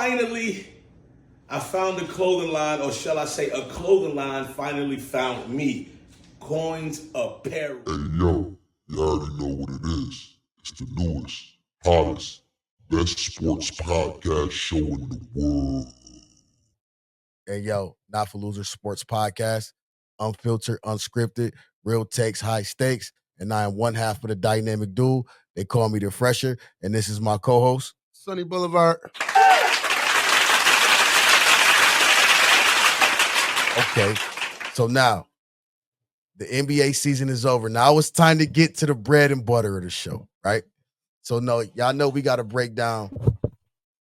finally, I found a clothing line, or shall I say, a clothing line finally found me. Coins Apparel. Hey yo, you already know what it is. It's the newest, hottest, best sports podcast show in the world. Hey, yo, Not for Losers Sports Podcast, unfiltered, unscripted, real takes, high stakes. And I am one half of the dynamic duo. They call me the Fresher, and this is my co-host, Sunny Boulevard. Okay, so now the NBA season is over. Now it's time to get to the bread and butter of the show, right? So no, y'all know we got to break down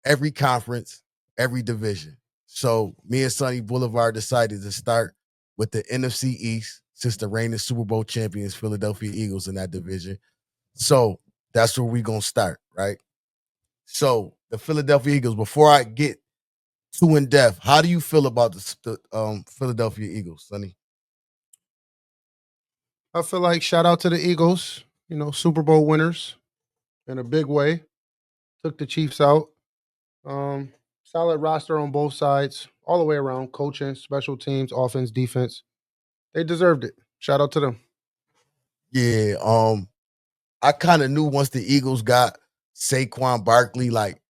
every conference, every division. So me and Sunny Boulevard decided to start with the NFC East, since the reigning Super Bowl champions, Philadelphia Eagles, in that division. So that's where we're going to start, right? So the Philadelphia Eagles, before I get too in depth, how do you feel about the Philadelphia Eagles, Sonny? I feel like shout out to the Eagles, Super Bowl winners in a big way. Took the Chiefs out. Solid roster on both sides, all the way around, coaching, special teams, offense, defense. They deserved it. Shout out to them. Yeah, I kind of knew once the Eagles got Saquon Barkley, like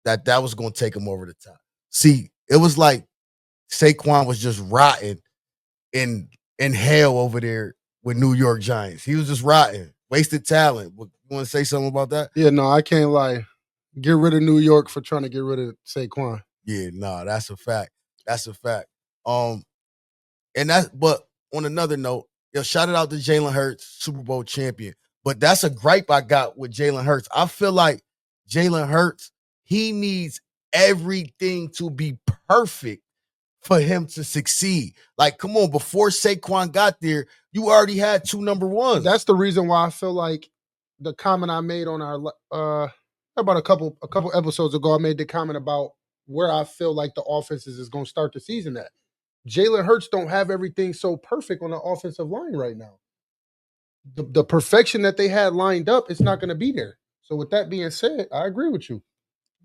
that was going to take them over the top. See, it was like Saquon was just rotting in hell over there with New York Giants. He was just rotting, wasted talent. You want to say something about that? Yeah, no, I can't lie. Get rid of New York for trying to get rid of Saquon. Yeah, no, that's a fact. That's a fact. But on another note, shout it out to Jalen Hurts, Super Bowl champion. But that's a gripe I got with Jalen Hurts. I feel like Jalen Hurts, he needs everything to be perfect for him to succeed. Like, come on, before Saquon got there, you already had two number ones. That's the reason why I feel like the comment I made on our about a couple episodes ago, I made the comment about where I feel like the offenses is going to start the season at. Jalen Hurts don't have everything so perfect on the offensive line right now. The perfection that they had lined up, it's not going to be there. So with that being said, I agree with you.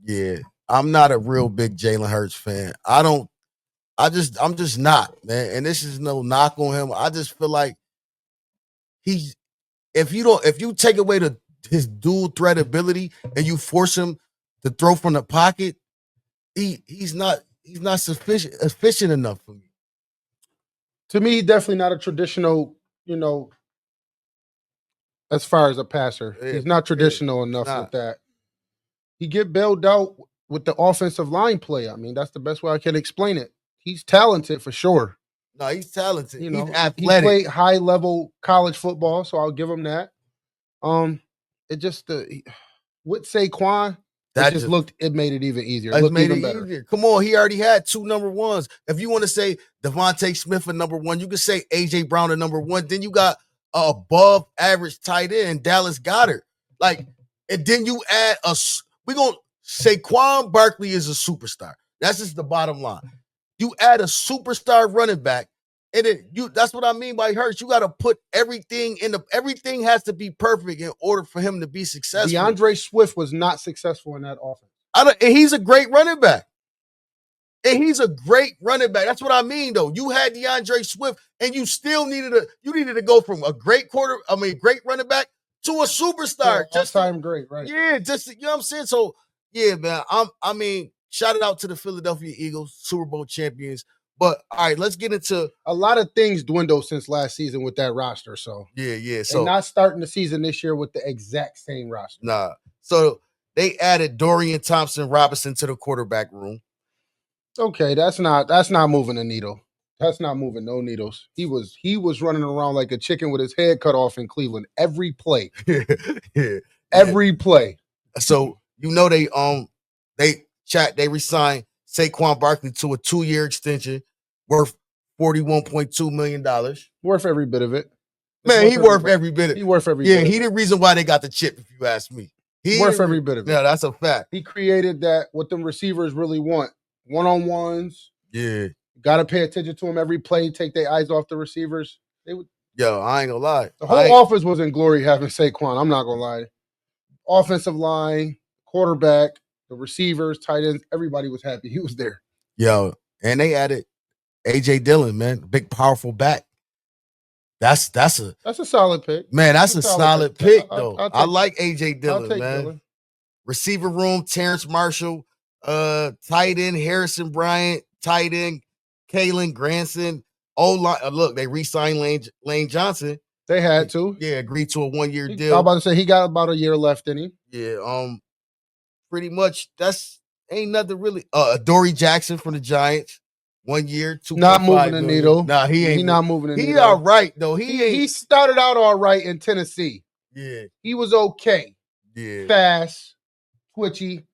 Yeah, I'm not a real big Jalen Hurts fan. I'm just not, man. And this is no knock on him. I just feel like if you take away his dual threat ability and you force him to throw from the pocket, he's not efficient enough for me. To me, definitely not a traditional, as far as a passer. He's not traditional enough with that. He get bailed out with the offensive line play. I mean, that's the best way I can explain it. He's talented for sure. No, he's talented. He's athletic. He played high level college football, so I'll give him that. It just with Saquon, it made it even easier. It made it easier. Come on, he already had two number ones. If you want to say Devontae Smith at number one, you can say AJ Brown at number one. Then you got above average tight end Dallas Goedert. Like, and then you add Saquon Barkley is a superstar. That's just the bottom line. You add a superstar running back, and that's what I mean by Hurts. You got to put everything everything has to be perfect in order for him to be successful. DeAndre Swift was not successful in that offense. And he's a great running back. That's what I mean, though. You had DeAndre Swift, and you still needed to go from a great running back to a superstar. Just time great, right? Yeah, just you know what I'm saying. So yeah, man. Shout it out to the Philadelphia Eagles, Super Bowl champions. But all right, let's get into a lot of things dwindled since last season with that roster. So yeah. So and not starting the season this year with the exact same roster. Nah. So they added Dorian Thompson-Robinson to the quarterback room. Okay, that's not moving a needle. That's not moving no needles. He was running around like a chicken with his head cut off in Cleveland every play. Every play. So they resigned Saquon Barkley to a 2-year extension worth $41.2 million. Worth every bit of it. Man, he worth every bit of it. He worth every bit. Yeah, he the reason why they got the chip, if you ask me. He worth every bit of it. Yeah, that's a fact. He created that what them receivers really want. One-on-ones. Yeah. Got to pay attention to him every play, take their eyes off the receivers. Yo, I ain't gonna lie. The whole offense was in glory having Saquon. I'm not gonna lie. Offensive line, quarterback, The receivers, tight ends, everybody was happy he was there. Yo, and they added AJ Dillon, man, big powerful back. That's a solid pick. man. That's a solid pick though. I'll I take- like AJ I'll Dillon, take man. Dillon. Receiver room, Terrence Marshall, tight end Harrison Bryant, tight end Kalen Granson. Line, look, they re-signed Lane Johnson. They had to. Yeah, agreed to a 1-year I was deal. about to say he got about a year left in him. Yeah, pretty much that's ain't nothing really. Dory Jackson from the Giants, 1 year, 2. Not moving the needle. Nah, he ain't. He not moving the He needle. all right though. He ain't. He started out all right in Tennessee. Yeah, He was okay. yeah. Fast, twitchy.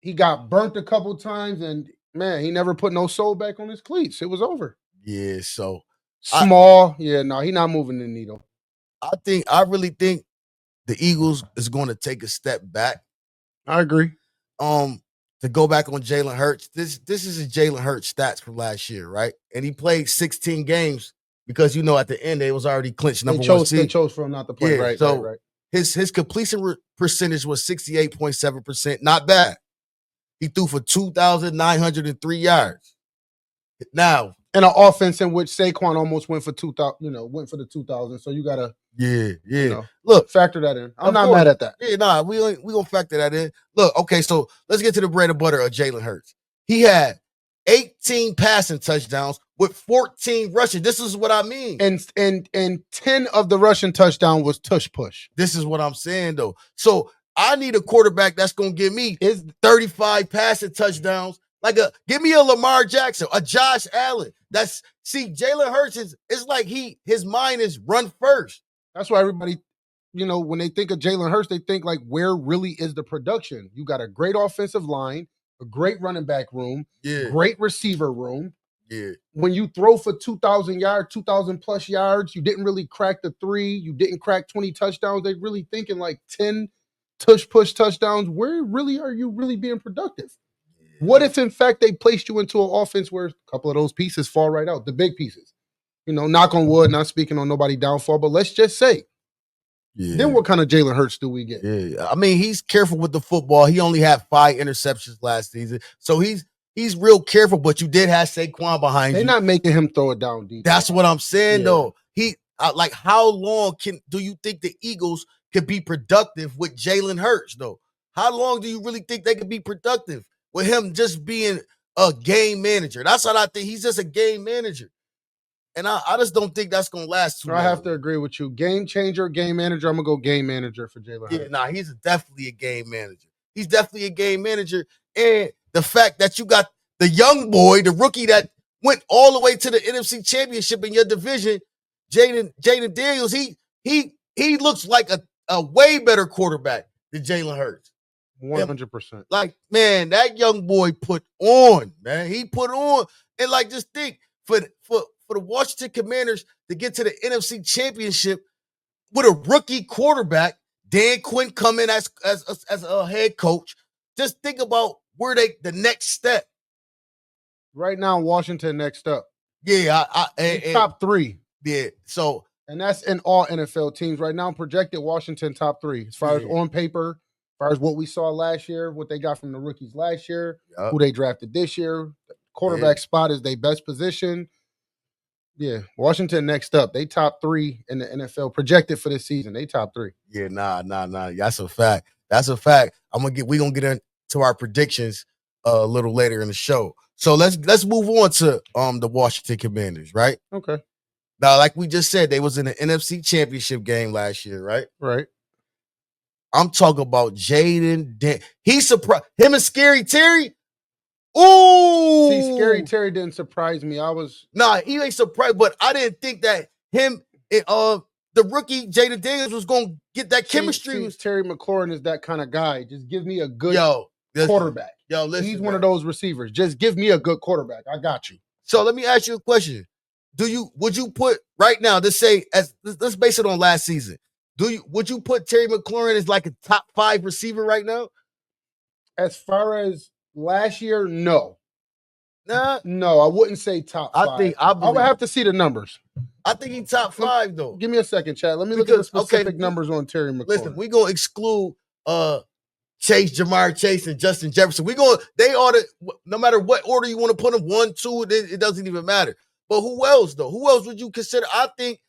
He got burnt a couple times, and man, he never put no soul back on his cleats. It was over. Yeah, so Small. He not moving the needle. I really think the Eagles is going to take a step back. I agree. To go back on Jalen Hurts, this is a Jalen Hurts stats from last year, right? And he played 16 games because at the end they was already clinched number one seed. They chose for him not to play. Yeah, Right. so Right. his completion percentage was 68.7%. Not bad. He threw for 2,903 yards. Now, And an offense in which Saquon almost went for 2,000. Went for the 2,000. So you gotta look, factor that in. I'm Of not course. mad at that. Yeah, we gonna factor that in. Look, okay, so let's get to the bread and butter of Jalen Hurts. He had 18 passing touchdowns with 14 rushing. This is what I mean. And 10 of the rushing touchdown was tush push. This is what I'm saying though. So I need a quarterback that's gonna give me Is 35 passing touchdowns. Give me a Lamar Jackson, a Josh Allen. Jalen Hurts it's like his mind is run first. That's why everybody, when they think of Jalen Hurts, they think like, where really is the production? You got a great offensive line, a great running back room, Yeah, great receiver room. yeah. When you throw for 2,000 yards, 2,000 plus yards, you didn't really crack the 3. You didn't crack 20 touchdowns. They really thinking like 10 tush push touchdowns. Where really are you really being productive? What if, in fact, they placed you into an offense where a couple of those pieces fall right out, the big pieces? Knock on wood, not speaking on nobody downfall, but let's just say, then what kind of Jalen Hurts do we get? Yeah, I mean, he's careful with the football. He only had 5 interceptions last season, so he's real careful. But you did have Saquon behind They're you. not making him throw it down deep. That's what I'm saying, Yeah. though. How long do you think the Eagles could be productive with Jalen Hurts, though? How long do you really think they could be productive with him just being a game manager? That's what I think. He's just a game manager. And I just don't think that's going to last too long. I have to agree with you. Game changer, game manager. I'm going to go game manager for Jalen Hurts. Yeah, he's definitely a game manager. He's definitely a game manager. And the fact that you got the young boy, the rookie that went all the way to the NFC Championship in your division, Jaden Daniels, he looks like a way better quarterback than Jalen Hurts. 100%. Like, man, that young boy put on, man. He put on. And just think, for the Washington Commanders to get to the NFC Championship with a rookie quarterback, Dan Quinn coming as a head coach. Just think about where the next step. Right now, Washington next up. Yeah, Top 3. Yeah, so And that's in all NFL teams. Right now, projected Washington top 3. As far as on paper, as far as what we saw last year, what they got from the rookies last year, who they drafted this year. The quarterback spot is their best position. Yeah, Washington next up. They top 3 in the NFL projected for this season. They top 3. Yeah, nah. That's a fact. That's a fact. We're gonna get into our predictions a little later in the show. So let's move on to the Washington Commanders, right? Okay. Now, like we just said, they was in the NFC Championship game last year, right? Right. I'm talking about Jaden. He's surprised him and Scary Terry. Ooh, See, Scary Terry didn't surprise me. He ain't surprised, but I didn't think that him and the rookie Jaden Daniels was gonna get that chemistry. Terry McLaurin is that kind of guy. Just give me a good listen, quarterback. Listen, he's one of those receivers. Just give me a good quarterback. I got you. So let me ask you a question. Would you put right now, let's base it on last season. Would you put Terry McLaurin as like a top 5 receiver right now? As far as last year, no. Nah. No, I wouldn't say top 5. I would have to see the numbers. I think he's top 5 though. Give me a second, Chad. Let me look at the specific numbers on Terry McLaurin. Listen, we're gonna exclude Chase, Jamar Chase, and Justin Jefferson. They are no matter what order you want to put them, 1, 2, it doesn't even matter. But who else, though? Who else would you consider? I think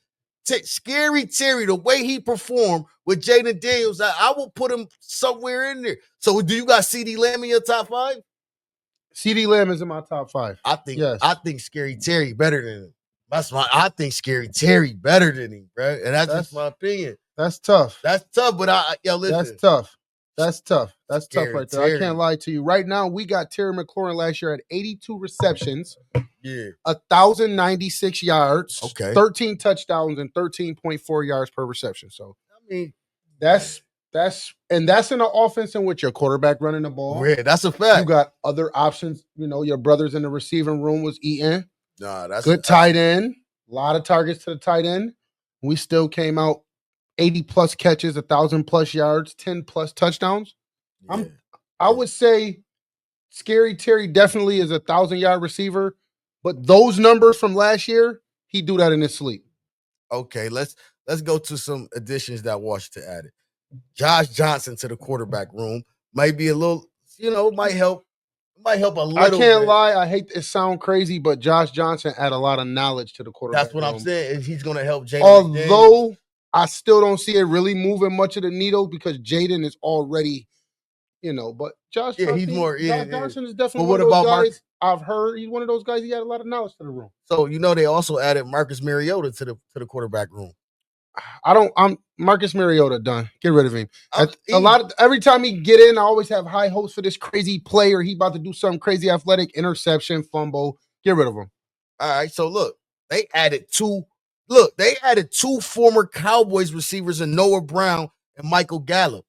Scary Terry, the way he performed with Jaden Daniels, I will put him somewhere in there. So do you got CeeDee Lamb in your top 5? CeeDee Lamb is in my top 5. I think Yes. I think Scary Terry better than him. I think Scary Terry better than him, bro. And that's just my opinion. That's tough. That's tough, but listen. That's tough. That's tough. That's tough Scary right there. Terry. I can't lie to you. Right now, we got Terry McLaurin last year at 82 receptions, Yeah. 1,096 yards, Okay. 13 touchdowns, and 13.4 yards per reception. So I mean, that's in an offense in which your quarterback running the ball. yeah, that's a fact. You got other options. You know, your brothers in the receiving room was eating. Nah, that's Good tight end. A lot of targets to the tight end. We still came out 80 plus catches, 1,000 plus yards, 10 plus touchdowns. yeah. I would say Scary Terry definitely is 1,000-yard receiver, but those numbers from last year, he do that in his sleep. Okay, let's go to some additions that Washington added. Josh Johnson to the quarterback room might be a little, might help a little. I can't bit. lie. I hate it sound crazy, but Josh Johnson add a lot of knowledge to the quarterback. That's what I'm saying. He's going to help Jaden. Although I still don't see it really moving much of the needle because Jaden is already, but Josh Johnson, he's more. Josh Johnson is definitely But one what of those about guys. I've heard he's one of those guys. He had a lot of knowledge to the room. So they also added Marcus Mariota to the quarterback room. I'm Marcus Mariota done. Get rid of him. Every time he get in, I always have high hopes for this crazy player. He about to do something crazy athletic, interception, fumble. Get rid of him. All right. So look, they added two former Cowboys receivers in Noah Brown and Michael Gallup.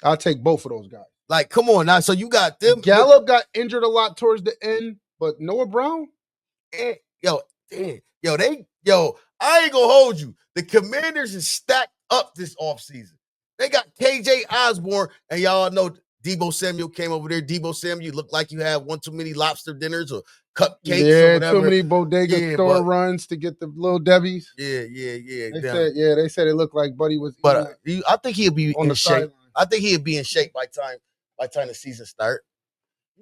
I'll take both of those guys. Like, come on now. So you got them. Gallup got injured a lot towards the end, but Noah Brown, I ain't gonna hold you. The Commanders is stacked up this offseason. They got KJ Osborne, and y'all know Deebo Samuel came over there. Deebo Samuel looked like you had one too many lobster dinners or cupcakes or whatever. Too many bodega store runs to get the little Debbies. Yeah. They said it looked like Buddy was. But I think he'll be on in the shape. sideline. I think he'll be in shape by time the season start.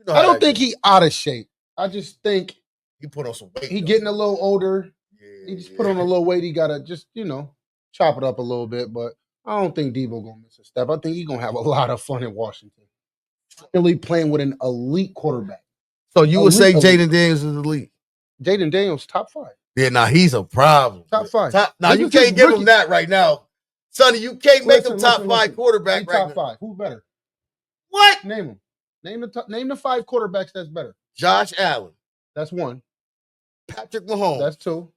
I don't think he out of shape. I just think he put on some weight. He getting a little older. He just put on a little weight. He gotta just chop it up a little bit. But I don't think Deebo gonna miss a step. I think he's gonna have a lot of fun in Washington. Really playing with an elite quarterback. So you would say Jaden Daniels is elite? Jaden Daniels top 5. Yeah, he's a problem. Top 5. Now you can't give him that right now, Sonny. You can't make him top 5 quarterback right now. Top 5. Who's better? What? Name him. Name the 5 quarterbacks that's better. Josh Allen. That's 1. Patrick Mahomes. That's 2.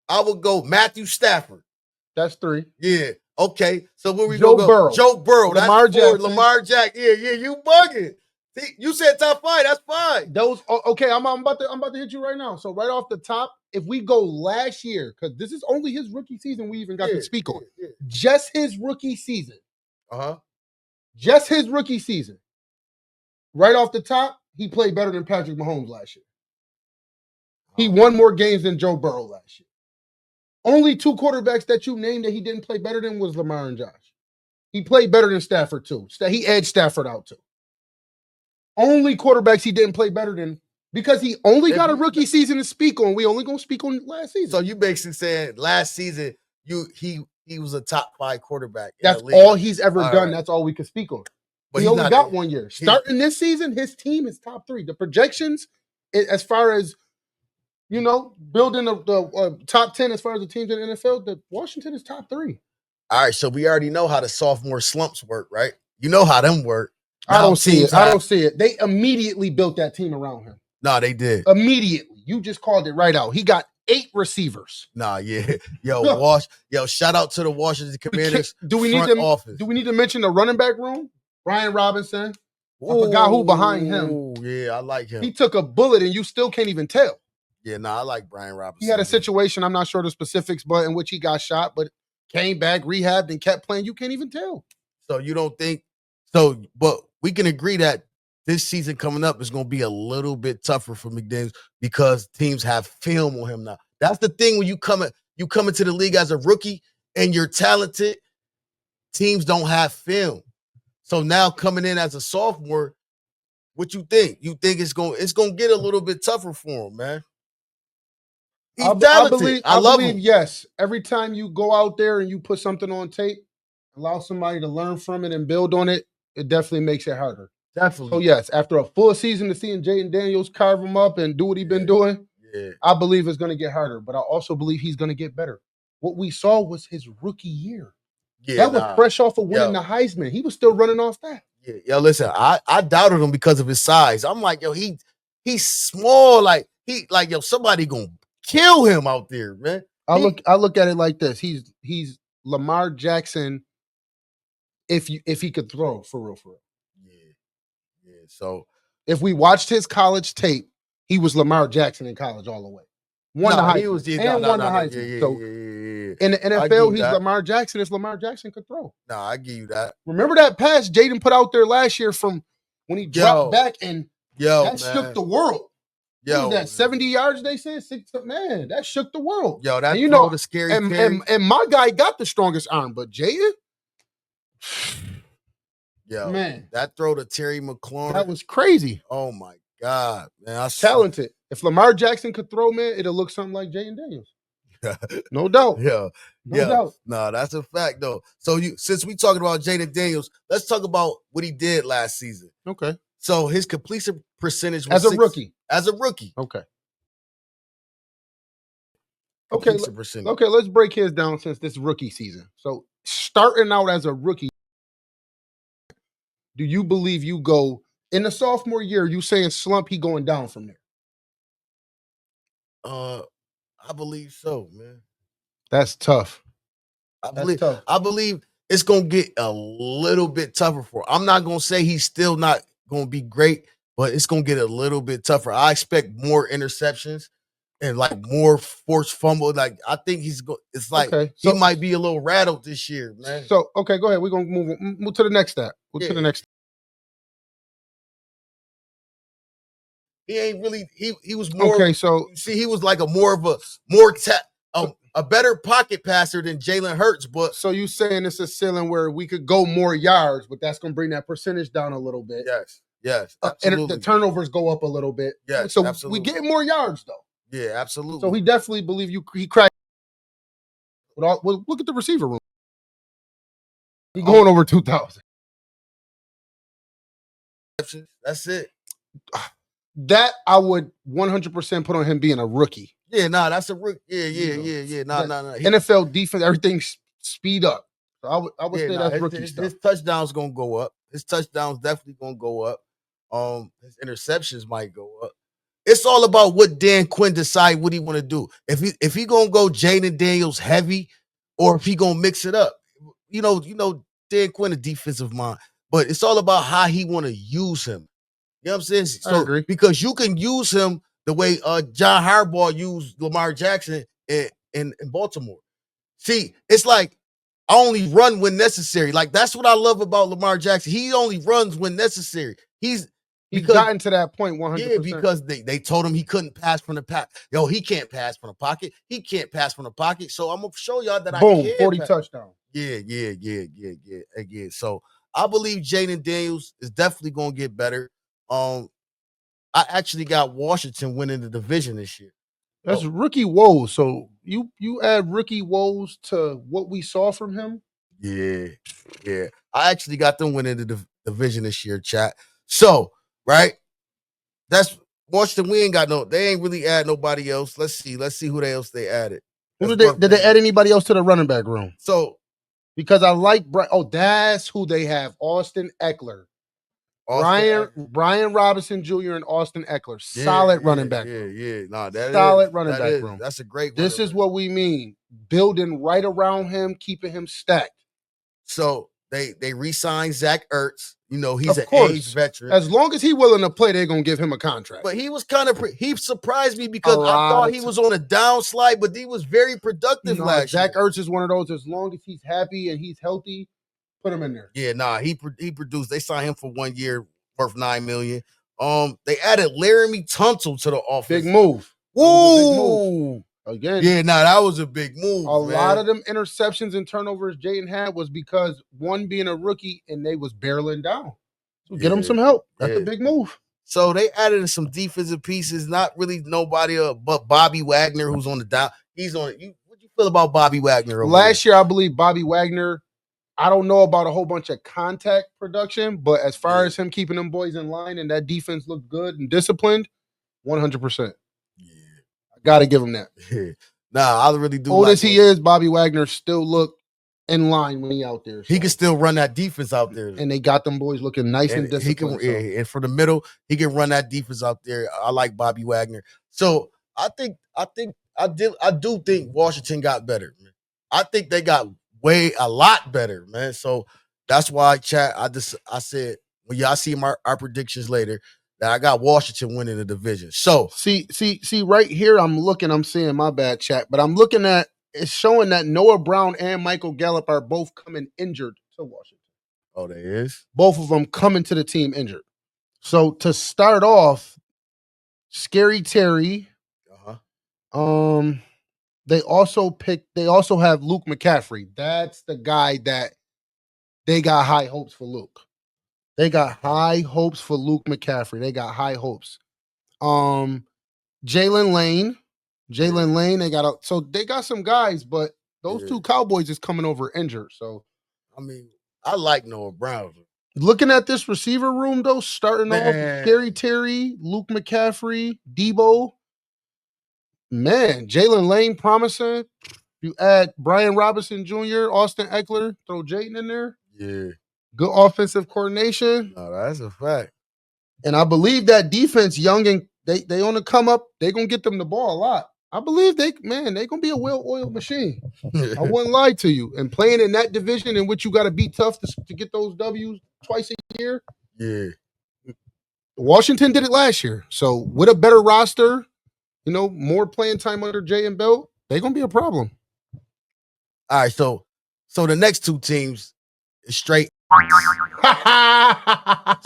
I would go Matthew Stafford. That's 3. Yeah. Okay. So where we Joe go? Burrow. Joe Burrow. Lamar That's 4. Jackson. Lamar Jackson. Yeah. You bugging. See, you said top 5. That's fine. Those okay. I'm about to hit you right now. So right off the top, if we go last year, because this is only his rookie season, we even got to speak on. Yeah. Just his rookie season. Uh-huh. Just his rookie season. Right off the top, he played better than Patrick Mahomes last year. He won more games than Joe Burrow last year. Only 2 quarterbacks that you named that he didn't play better than was Lamar and Josh. He played better than Stafford too. He edged Stafford out too. Only quarterbacks he didn't play better than because he only got a rookie season to speak on. We only gonna speak on last season. So you basically saying last season he was a top 5 quarterback. That's all he's ever done. That's all we could speak on. But he only got 1 year. Starting this season, his team is top 3. The projections, as far as building the top 10 as far as the teams in the NFL, the Washington is top 3. All right, so we already know how the sophomore slumps work, right? You know how them work. I don't see it. They immediately built that team around him. No, they did. Immediately. You just called it right out. He got 8 receivers. Nah, yeah. Yo, shout out to the Washington Commanders. Do we need to mention the running back room? Brian Robinson. I forgot who behind him. Yeah, I like him. He took a bullet and you still can't even tell. Yeah, I like Brian Robinson. He had a situation, I'm not sure the specifics, but in which he got shot, but came back, rehabbed, and kept playing. You can't even tell. So you don't think so? But we can agree that this season coming up is going to be a little bit tougher for McDaniels because teams have film on him now. That's the thing when you come into the league as a rookie and you're talented. Teams don't have film, So now coming in as a sophomore, what you think? You think it's gonna get a little bit tougher for him, man? He's talented. I love believe him. yes. Every time you go out there and you put something on tape, allow somebody to learn from it and build on it, it definitely makes it harder. So Definitely. yes, after a full season of seeing Jaden Daniels carve him up and do what he's been doing, Yeah. I believe it's going to get harder. But I also believe he's going to get better. What we saw was his rookie year. Yeah. That was fresh off of winning Yo. the Heisman. He was still running off that. Yeah. Yo, listen, I doubted him because of his size. I'm like, yo, he's small. Like yo, somebody gonna kill him out there, man. I look at it like this. He's Lamar Jackson if he could throw for real. Yeah. So If we watched his college tape, he was Lamar Jackson in college all the way. Won the Heisman won the Heisman. So in the NFL, he's Lamar Jackson if Lamar Jackson could throw. No, I give you that. Remember that pass Jaden put out there last year from when he dropped back and that shook the world. What was that 70 yards they said? Man, that shook the world. Yo, that and throw the scary and my guy got the strongest arm, but Jaden, yo, man, that throw to Terry McLaurin, that was crazy. Oh my God, man. Talented. If Lamar Jackson could throw, man, it'll look something like Jaden Daniels. No doubt. No doubt. No, that's a fact though. So since we talking about Jaden Daniels, let's talk about what he did last season. Okay. So his completion percentage was as a rookie. As a rookie. Okay. Percentage. Okay, let's break his down since this rookie season. So starting out as a rookie, do you believe you go in the sophomore year, you saying slump, he going down from there? I believe so, man. That's tough. I believe it's gonna get a little bit tougher for him. I'm not gonna say he's still not gonna be great, but it's gonna get a little bit tougher. I expect more interceptions and like more forced fumble. Like I think it's like he might be a little rattled this year, man. So okay, go ahead. We're gonna move to the next step. To the next. He ain't really. He was more. Okay, so see, he was like a better pocket passer than Jalen Hurts. But so you saying it's a ceiling where we could go more yards, but that's gonna bring that percentage down a little bit. Yes, and the turnovers go up a little bit. Yes, so absolutely. we get more yards though. Yeah, absolutely. So he definitely believe he cracked. Well, look at the receiver room. He going over 2,000. That's it. That I would 100% put on him being a rookie. Yeah, that's a rookie. Yeah. No. NFL defense, everything speed up. So I would say that's rookie stuff. His touchdowns gonna go up. His touchdowns definitely gonna go up. His interceptions might go up. It's all about what Dan Quinn decide what he want to do. If he gonna go Jaden Daniels heavy, or if he gonna mix it up. You know, Dan Quinn a defensive mind, but it's all about how he want to use him. You know what I'm saying? So, I agree. Because you can use him the way John Harbaugh used Lamar Jackson in Baltimore. See, it's like I only run when necessary. Like that's what I love about Lamar Jackson. He only runs when necessary. He's gotten to that point 100%. Yeah, because they told him he couldn't pass from the pocket. Yo, he can't pass from the pocket. He can't pass from the pocket. So I'm gonna show y'all that I can. 40 touchdown. Yeah. So I believe Jaden Daniels is definitely gonna get better. I actually got Washington winning the division this year. That's rookie woes. So you add rookie woes to what we saw from him? Yeah. I actually got them winning the division this year, chat. So, right? That's Washington. They ain't really add nobody else. Let's see who else they added. Did they add anybody else to the running back room? So, because I like that's who they have. Austin Eckler. Brian Robinson Jr. and Austin Eckler. Solid running back. Yeah. Solid running back room. That's a great This is what we mean. Building right around him, keeping him stacked. So they re-signed Zach Ertz. You know, he's an age veteran. As long as he's willing to play, they're gonna give him a contract. But he was he surprised me because I thought he was on a downslide, but he was very productive last year. Zach Ertz is one of those, as long as he's happy and he's healthy, put him in there. Yeah, he produced. They signed him for 1 year worth $9 million. They added Laramie Tunsil to the offense. Big move. Woo! Again, Yeah, nah, that was a big move. a lot of them interceptions and turnovers Jayden had was because one being a rookie and they was barreling down. So get him some help. That's a big move. So they added some defensive pieces. Not really nobody but Bobby Wagner, who's on the down. He's on. What you feel about Bobby Wagner? Last year, I believe Bobby Wagner. I don't know about a whole bunch of contact production, but as far as him keeping them boys in line and that defense looked good and disciplined, 100%. Yeah, I got to give him that. Nah, I really do. Old as he is, Bobby Wagner still look in line when he out there. So. He can still run that defense out there, and they got them boys looking nice and disciplined. And for the middle, he can run that defense out there. I like Bobby Wagner. So I do think Washington got better. Man. I think they got a lot better, man. So that's why, chat. I said, well, y'all see our predictions later that I got Washington winning the division. So see, right here, I'm seeing my bad, chat, but I'm looking at it's showing that Noah Brown and Michael Gallup are both coming injured to Washington. Oh, there is? Both of them coming to the team injured. So to start off, Scary Terry. They also have Luke McCaffrey. That's the guy that they got high hopes for Luke. They got high hopes for Luke McCaffrey. They got high hopes. Jalen Lane, they got some guys, but those two Cowboys is coming over injured. So, I mean, I like Noah Brown. Looking at this receiver room, though, starting off Scary Terry, Luke McCaffrey, Debo. Man, Jalen Lane promising. You add Brian Robinson Jr., Austin Eckler, throw Jayden in there. Yeah. Good offensive coordination. No, that's a fact. And I believe that defense, young and they on the come up, they gonna get them the ball a lot. I believe they gonna be a well-oiled machine. I wouldn't lie to you. And playing in that division in which you got to be tough to get those W's twice a year. Yeah. Washington did it last year. So with a better roster, more playing time under Jay and Bell, they're gonna be a problem. All right, so the next two teams is straight.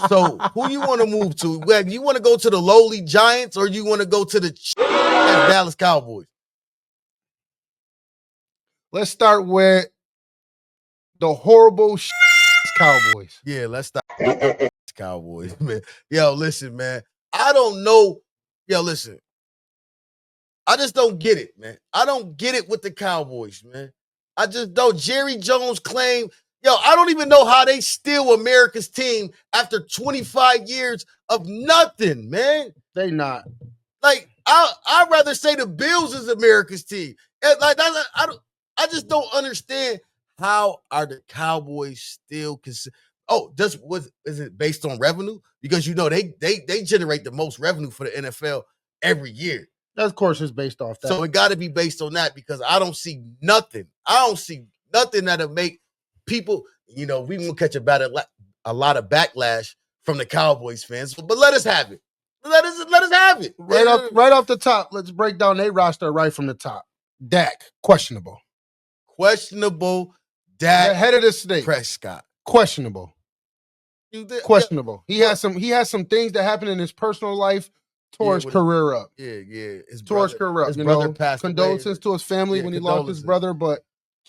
So who you want to move to? You want to go to the lowly Giants or you want to go to the Dallas Cowboys? Let's start with the horrible Cowboys. Yeah, let's start with Cowboys, man. Yo, listen, man. I don't know. Yo, listen. I just don't get it, man. I don't get it with the Cowboys, man. I just don't. Jerry Jones claimed, I don't even know how they steal America's team after 25 years of nothing, man. They not. Like, I'd rather say the Bills is America's team. I just don't understand how are the Cowboys still considered. Oh, is it based on revenue? Because they generate the most revenue for the NFL every year. Of course, it's based off that. So it got to be based on that because I don't see nothing. I don't see nothing that'll make people, we gonna catch a lot of backlash from the Cowboys fans. But let us have it. Let us have it. Right off the top, let's break down their roster right from the top. Dak, questionable. Dak, the head of the snake. Prescott, questionable. Questionable. He has some things that happened in his personal life. Tore his career up. Yeah. His career up. His brother passed condolences away. to his family when he lost his brother, but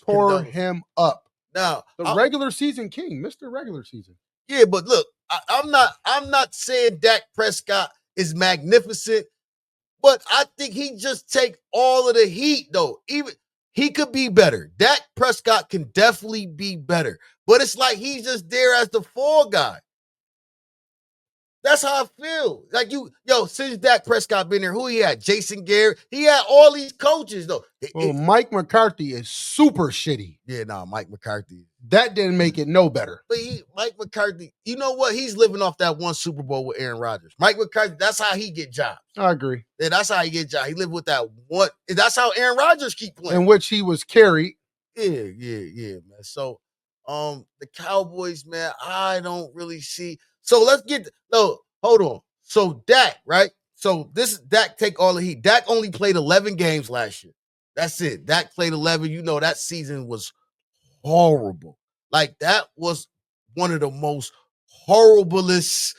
tore him up. Now, regular season king, Mr. Regular Season. Yeah, but look, I'm not saying Dak Prescott is magnificent, but I think he just take all of the heat, though. Even he could be better. Dak Prescott can definitely be better, but it's like he's just there as the fall guy. That's how I feel. Like since Dak Prescott been there, who he had? Jason Garrett. He had all these coaches, though. Mike McCarthy is super shitty. Yeah, Mike McCarthy. That didn't make it no better. But Mike McCarthy, you know what? He's living off that one Super Bowl with Aaron Rodgers. Mike McCarthy, that's how he get jobs. I agree. Yeah, that's how he get jobs. He lived with that one. That's how Aaron Rodgers keep playing. In which he was carried. Yeah, man. So, the Cowboys, man, I don't really see. So hold on. So Dak, right? So this is Dak take all the heat. Dak only played 11 games last year. That's it. Dak played 11. That season was horrible. Like that was one of the most horriblest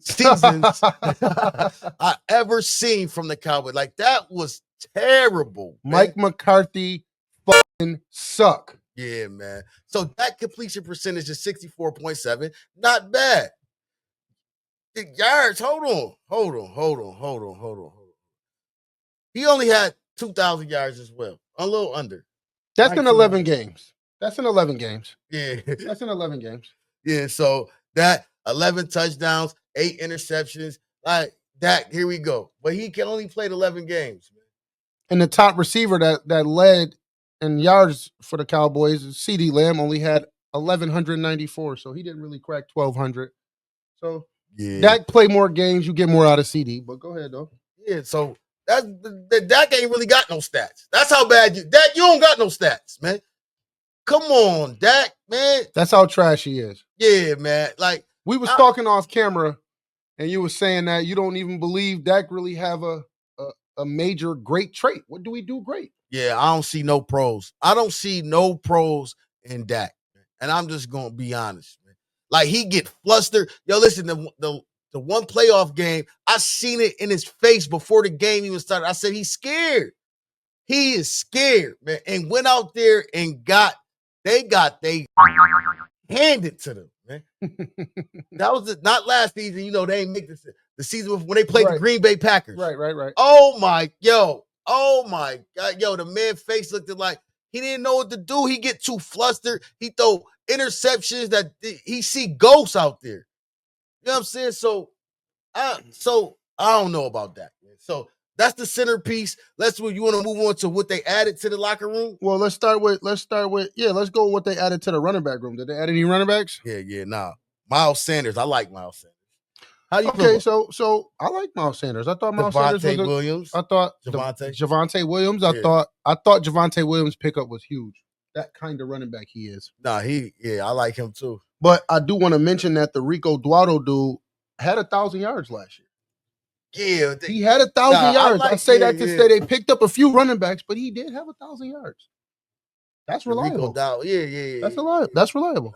seasons I ever seen from the Cowboys. Like that was terrible. Mike man. McCarthy fucking suck. Yeah, man. So that completion percentage is 64.7. Not bad. The yards, hold on. He only had 2,000 yards as well. A little under. That's in 1900. 11 games. That's in 11 games. Yeah. That's in 11 games. Yeah, so that 11 touchdowns, 8 interceptions, like that, here we go. But he can only played 11 games. Man. And the top receiver that led in yards for the Cowboys, CeeDee Lamb, only had 1,194. So he didn't really crack 1,200. So Yeah. Dak play more games, you get more out of CD. But go ahead, though. Yeah, so Dak ain't really got no stats. That's how bad you don't got no stats, man. Come on, Dak, man. That's how trash he is. Yeah, man. Like we was talking off camera, and you were saying that you don't even believe Dak really have a major great trait. What do we do great? Yeah, I don't see no pros. I don't see no pros in Dak. And I'm just gonna be honest, man. Like he get flustered. Yo, listen, the one playoff game, I seen it in his face before the game even started. I said he's scared. He is scared, man. And went out there and they handed to them, man. That was not last season. You know, they ain't make the season when they played the Green Bay Packers. Right. Oh my God. Yo, the man face looked like he didn't know what to do. He get too flustered. He throw interceptions that he see ghosts out there. You know what I'm saying? So I don't know about that, man. So that's the centerpiece. You want to move on to what they added to the locker room? Well, let's go with what they added to the running back room. Did they add any running backs? Yeah, nah. Miles Sanders. I like Miles Sanders. How do you feel? So I like Miles Sanders. I thought Miles Sanders was Williams. I thought Javonte Williams. I thought Javonte Williams' pickup was huge. That kind of running back he is. Nah, I like him too. But I do want to mention that the Rico Dowdle dude had 1,000 yards last year. Yeah, he had 1,000 yards. I say that to say they picked up a few running backs, but he did have 1,000 yards. That's reliable. Yeah. That's reliable. That's reliable.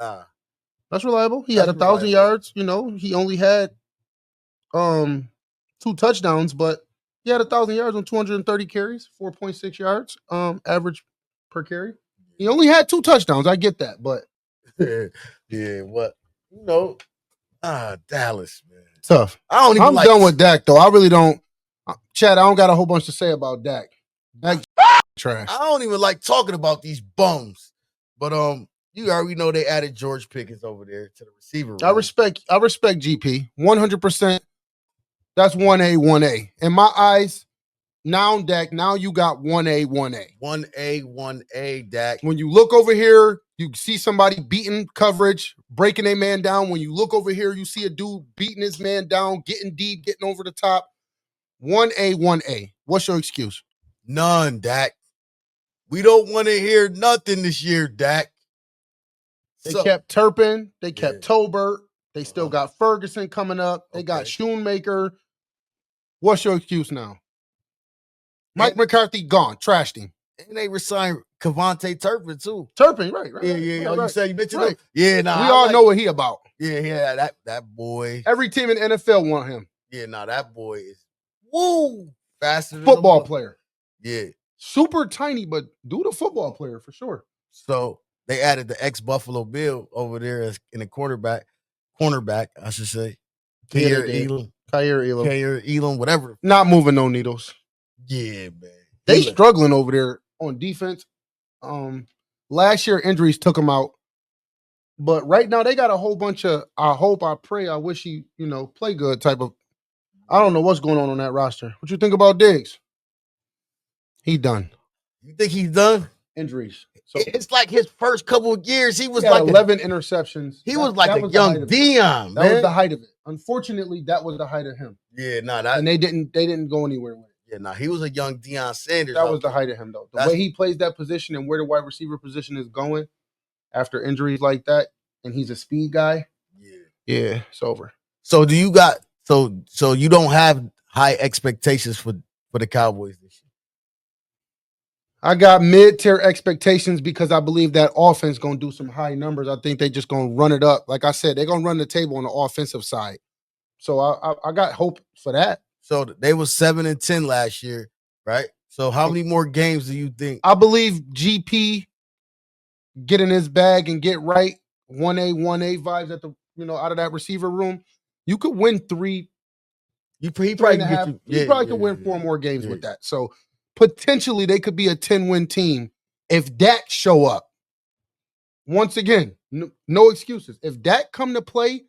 That's reliable. He had 1,000 yards. You know, he only had 2 touchdowns, but he had 1,000 yards on 230 carries, 4.6 yards average per carry. He only had 2 touchdowns. I get that, but what Dallas, man. Tough. I'm done with Dak though. I really don't. Chad, I don't got a whole bunch to say about Dak. Dak trash. I don't even like talking about these bums. But you already know they added George Pickens over there to the receiver room. I respect GP 100%. That's 1A. In my eyes, now Dak, now you got 1A. 1A, Dak. When you look over here, you see somebody beating coverage, breaking a man down. When you look over here, you see a dude beating his man down, getting deep, getting over the top. 1A. What's your excuse? None, Dak. We don't want to hear nothing this year, Dak. They kept Turpin. They kept Tolbert. They still got Ferguson coming up. They got Schoonmaker. What's your excuse now? Mike McCarthy gone. Trashed him. And they resigned Kevontae Turpin, too. Right. Yeah. You said you mentioned him? Yeah, nah. We all know what he about. Yeah, that boy. Every team in the NFL want him. Yeah, that boy is faster than football player. Yeah. Super tiny, but dude a football player for sure. So they added the ex-Buffalo Bill over there as in the cornerback, I should say. Kaiir Elam, whatever. Not moving no needles. Yeah, man. They struggling over there on defense. Last year injuries took them out. But right now they got a whole bunch of I hope, I pray, I wish he, play good type of. I don't know what's going on that roster. What you think about Diggs? He done. You think he's done? Injuries. So it's like his first couple of years, he was like 11 interceptions. He was like a young Deion, man. That was the height of it. Unfortunately, that was the height of him. Yeah, and they didn't go anywhere with it. Yeah, he was a young Deion Sanders. That was the height of him, though. The way he plays that position and where the wide receiver position is going after injuries like that, and he's a speed guy. Yeah, it's over. So do you got so you don't have high expectations for the Cowboys this year? I got mid-tier expectations because I believe that offense going to do some high numbers. I think they just going to run it up. Like I said, they're going to run the table on the offensive side. So I got hope for that. So they was 7-10 last year, right? So how many more games do you think? I believe GP get in his bag and get right 1A vibes at the out of that receiver room. You could win three He and probably a can half. get you. You probably could win 4 more games with that. So potentially they could be a 10-win team if Dak show up. Once again, no excuses. If Dak come to play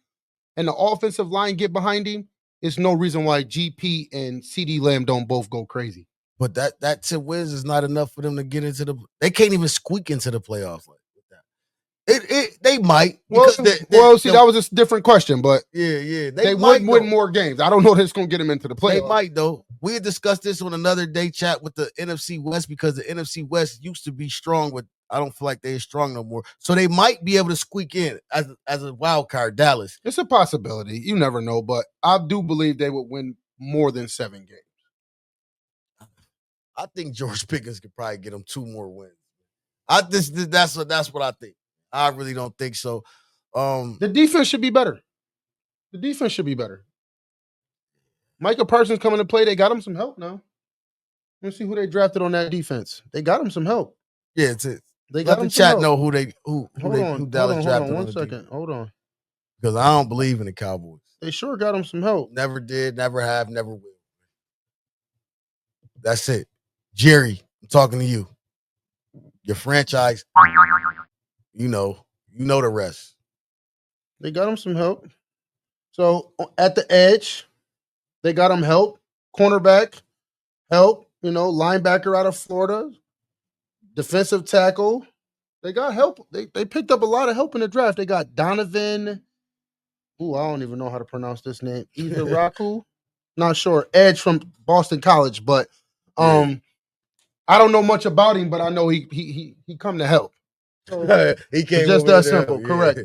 and the offensive line get behind him, it's no reason why GP and CD Lamb don't both go crazy. But that 10 wins is not enough for them to get into the. They can't even squeak into the playoffs like that. They might. That was a different question, but yeah, they would win more games. I don't know if it's going to get them into the playoffs. They might though. We had discussed this on another day chat with the NFC West because the NFC West used to be strong, but I don't feel like they're strong no more. So they might be able to squeak in as a wild card. Dallas. It's a possibility. You never know, but I do believe they would win more than 7 games. I think George Pickens could probably get them 2 more wins. That's what I think. I really don't think so. The defense should be better. Micah Parsons coming to play. They got him some help now. Let's see who they drafted on that defense. They got him some help. Yeah, it's it. They got Let the chat know who Dallas drafted. Hold on 1 second. Hold on. Because I don't believe in the Cowboys. They sure got him some help. Never did, never have, never will. That's it. Jerry, I'm talking to you. Your franchise, you know the rest. They got him some help. So at the edge, they got him help. Cornerback, help. Linebacker out of Florida. Defensive tackle. They got help. They picked up a lot of help in the draft. They got Donovan. Ooh, I don't even know how to pronounce this name. Either Raku. Not sure. Edge from Boston College, but I don't know much about him, but I know he come to help. So, he came just that simple. Yeah. Correct.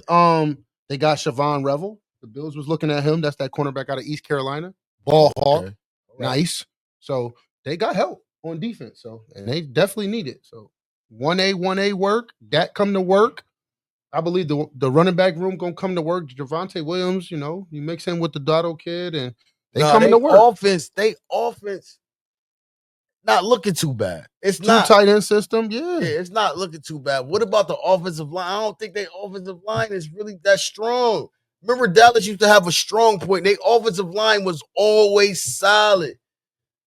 They got Siobhan Revel. The Bills was looking at him. That's that cornerback out of East Carolina. Ball hawk. Okay. Nice. So they got help on defense. So and they definitely need it. So 1A work. Dak come to work. I believe the running back room gonna come to work. Javonte Williams, you mix in with the Dotto kid, and they coming to work. They offense not looking too bad. It's not tight end system. Yeah, it's not looking too bad. What about the offensive line? I don't think their offensive line is really that strong. Remember, Dallas used to have a strong point. Their offensive line was always solid.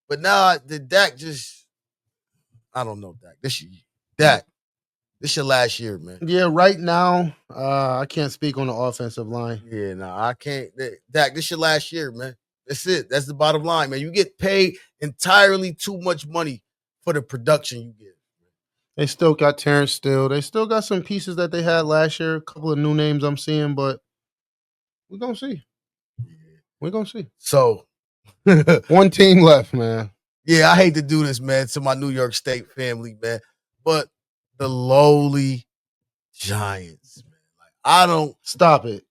But now the Dak just, I don't know, Dak. This your last year, man. Yeah, right now, I can't speak on the offensive line. Yeah, no, I can't. Dak, this your last year, man. That's it. That's the bottom line, man. You get paid entirely too much money for the production you get. They still got Terrence Steele. They still got some pieces that they had last year. A couple of new names I'm seeing, but we're going to see. We're going to see. So, one team left, man. Yeah, I hate to do this, man, to my New York State family, man. But the lowly Giants, man. Like, I don't. Stop it.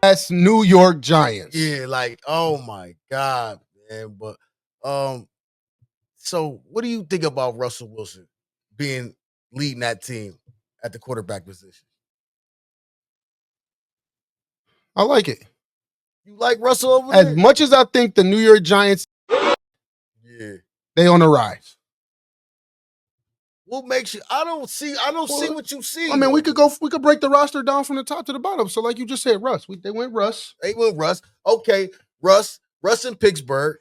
That's New York Giants. Yeah, like, oh my God, man. But so what do you think about Russell Wilson leading that team at the quarterback position? I like it. You like Russell over there? As much as I think the New York Giants, they on the rise. What makes you? I don't see what you see. I mean, we could break the roster down from the top to the bottom. So, like you just said, Russ. They went Russ. Okay, Russ in Pittsburgh.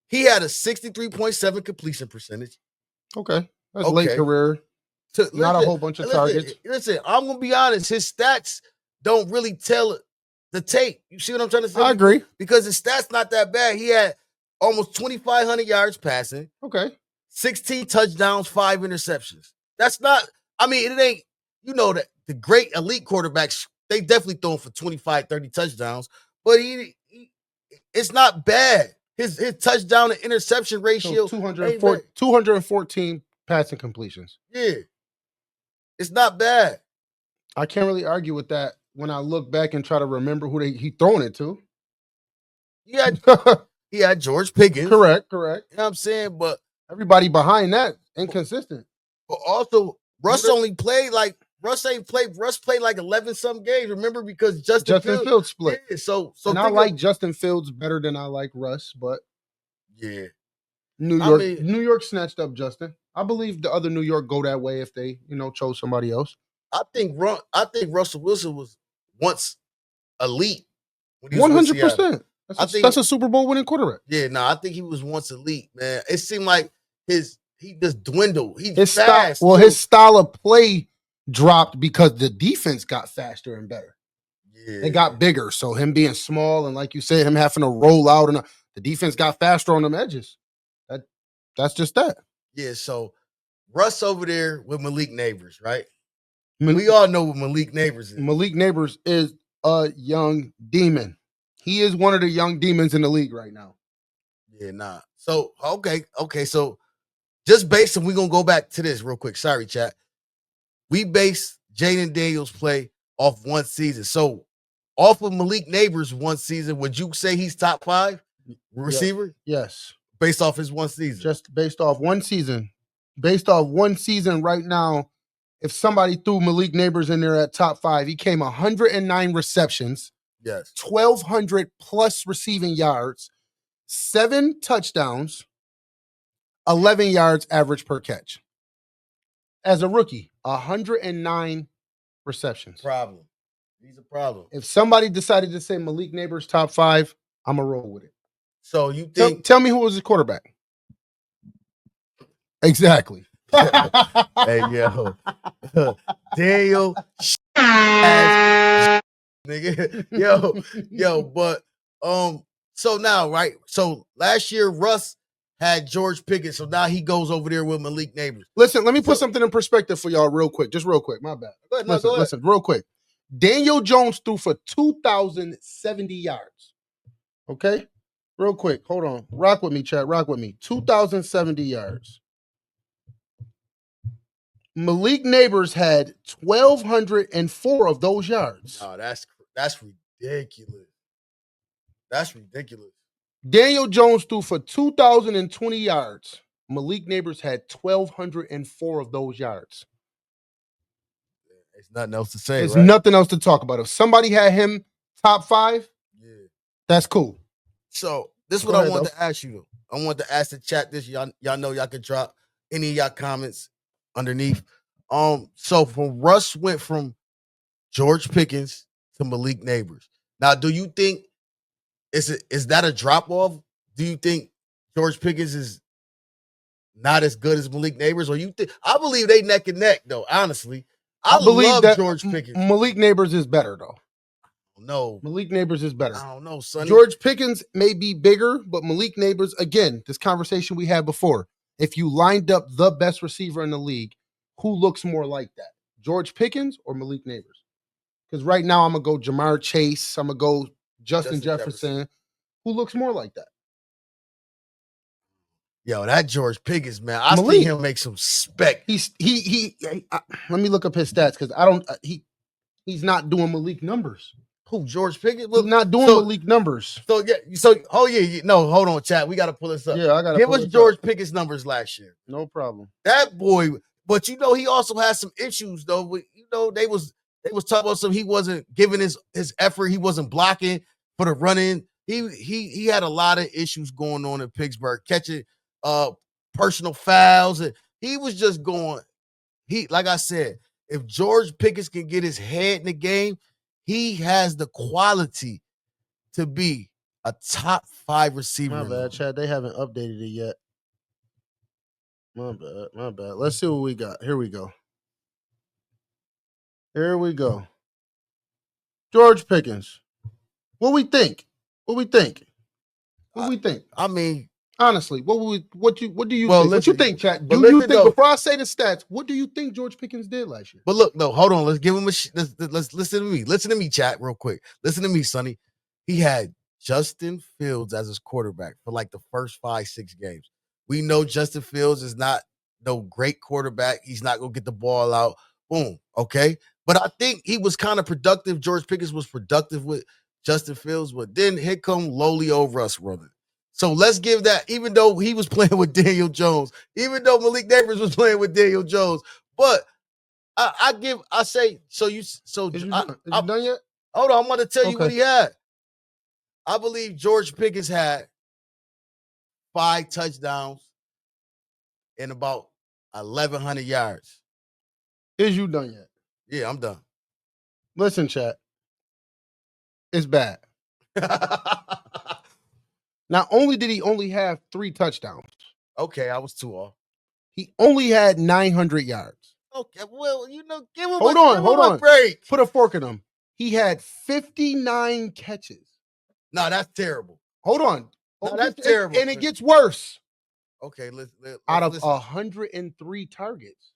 He had a 63.7 completion percentage. Okay, that's late career. Not a whole bunch of targets. Listen, I'm gonna be honest. His stats don't really tell the tape. You see what I'm trying to say? I agree. Because his stats not that bad. He had almost 2,500 yards passing. Okay. 16 touchdowns, 5 interceptions. That's not, I mean, it ain't, that the great elite quarterbacks, they definitely throw him for 25, 30 touchdowns, but it's not bad. His touchdown to interception ratio. So 214 passing completions. Yeah. It's not bad. I can't really argue with that when I look back and try to remember who he thrown it to. He had George Pickens. Correct. You know what I'm saying? But everybody behind that, inconsistent. But also, Russ played like 11 some games. Remember, because Justin Fields split. Yeah, so and I like Justin Fields better than I like Russ, but yeah. New York snatched up Justin. I believe the other New York go that way if they, chose somebody else. I think Russell Wilson was once elite when he was 100%. That's a Super Bowl winning quarterback. Yeah, I think he was once elite, man. It seemed like he just dwindled. His style of play dropped because the defense got faster and better. Yeah. They got bigger. So him being small and like you said, him having to roll out and the defense got faster on them edges. That's just that. Yeah, so Russ over there with Malik Neighbors, right? We all know what Malik Neighbors is. Malik Neighbors is a young demon. He is one of the young demons in the league right now. Yeah, So, okay. So, just based on, we're going to go back to this real quick. Sorry, chat. We base Jaden Daniels' play off one season. So, off of Malik Neighbors' one season, would you say he's top 5 receiver? Yes. Based off his one season? Just based off one season. Based off one season right now, if somebody threw Malik Neighbors in there at top 5, he came 109 receptions. Yes. 1,200 plus receiving yards, 7 touchdowns, 11 yards average per catch. As a rookie, 109 receptions. Problem. He's a problem. If somebody decided to say Malik Neighbors top 5, I'm going to roll with it. So you think... Tell me who was his quarterback. Exactly. Hey, yo. Daniel nigga. Yo, but so now, right? So last year Russ had George Pickens, so now he goes over there with Malik Neighbors. Listen, let me put something in perspective for y'all real quick. Just real quick. My bad. Go ahead. Listen, real quick. Daniel Jones threw for 2,070 yards. Okay? Real quick. Hold on. Rock with me, chat. Rock with me. 2,070 yards. Malik Neighbors had 1,204 of those yards. Oh, that's ridiculous. That's ridiculous. Daniel Jones threw for 2,020 yards. Malik Neighbors had 1,204 of those yards. There's nothing else to say. There's nothing else to talk about. If somebody had him top 5, that's cool. So this is what I wanted to ask you, though. I wanted to ask the chat this. Y'all know y'all can drop any of y'all comments underneath. So from Russ went from George Pickens to Malik Neighbors. Now, do you think is that a drop off? Do you think George Pickens is not as good as Malik Neighbors, or you think? I believe they neck and neck, though. Honestly, I believe love that George Pickens. Malik Neighbors is better, though. No, Malik Neighbors is better. I don't know, Sonny. George Pickens may be bigger, but Malik Neighbors, again, this conversation we had before. If you lined up the best receiver in the league, who looks more like that? George Pickens or Malik Neighbors? Because right now I'm going to go Jamar Chase. I'm going to go Justin Jefferson. Who looks more like that? Yo, that George Pickens, man. I see him make some spec. Let me look up his stats because he's not doing Malik numbers. Who, George Pickens? He's not doing Malik numbers. Hold on, chat. We got to pull this up. Yeah, I got to give us George Pickens numbers last year. No problem. That boy, but he also had some issues though. They was talking about some. He wasn't giving his effort. He wasn't blocking for the run-in. He had a lot of issues going on in Pittsburgh, catching personal fouls, and he was just going. Like I said, if George Pickens can get his head in the game, he has the quality to be a top 5 receiver. My bad, Chad. They haven't updated it yet. My bad. Let's see what we got. Here we go. George Pickens. What we think? I mean, honestly, what do you think? What you think, Chad? Before I say the stats, what do you think George Pickens did last year? But look, no, hold on. Let's give him let's listen to me. Listen to me, chat, real quick. Listen to me, Sonny. He had Justin Fields as his quarterback for like the first 5-6 games. We know Justin Fields is not no great quarterback. He's not gonna get the ball out. Boom. Okay. But I think he was kind of productive. George Pickens was productive with Justin Fields, but then here come lowly old Russ running. So let's give that, even though he was playing with Daniel Jones, even though Malik Neighbors was playing with Daniel Jones, but I say, is it done yet? Hold on, I'm going to tell you what he had. I believe George Pickens had 5 touchdowns and about 1,100 yards. Is you done yet? Yeah, I'm done. Listen, chat. It's bad. Not only did he only have 3 touchdowns, Okay, I was too off. he only had 900 yards. Okay, well, give him Hold on. break. Put a fork in him. He had 59 catches. No, that's terrible. Hold on. No, that's terrible. And it gets worse. Okay, let's Out of listen. 103 targets,